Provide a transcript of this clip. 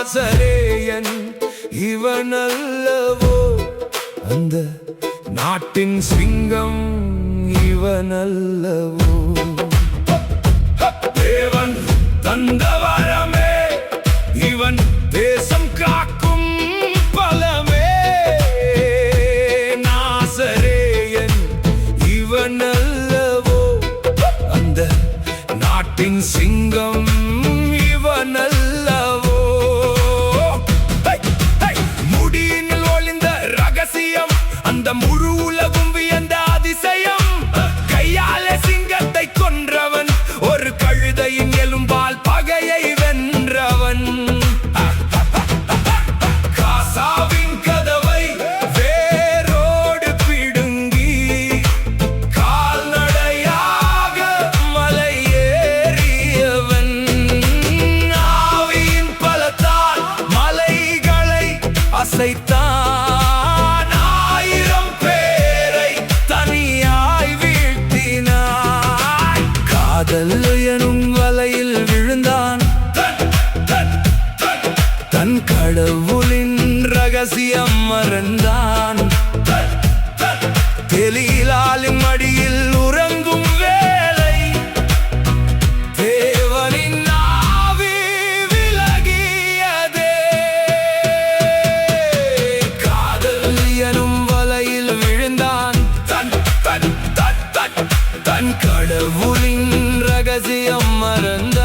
நாசரேயன் இவனல்லவோ அந்த நாட்டின் சிங்கம் இவனல்லவோ தேவன் தந்த வரமே இவன் தேசம் காக்கும் பலமே நாசரேயன் இவனல்லவோ அந்த நாட்டின் சிங்கம் இவனல்லவோ முடியினில் ஒளிந்த ரகசியம் அந்த முழு உலகும் வியந்த அதிசயம் கையாலே சிங்கத்தை கொன்றவன் ஒரு கழுதையின் எலும்பால் பகையை வென்றவன் காசாவின் கதவை வேரோடு பிடுங்கி கால்நடையாக மலை ஏறியவன் ஆவியின் பலத்தால் மலைகளை அசைத்தான் ஆயிரம் பேரை தனியாய் வீழ்த்தினாய் காதல் எனும் வலையில் விழுந்தான் தன் கடவுளின் ரகசியம் மறந்தான் தெலீலாலின் மடியில் உறங்கும் வேளை தேவனின் ஆவி விலகியதே காதல் எனும் வலையில் விழுந்தான் தன் கடவுளின் ரகசியம் மறந்தான்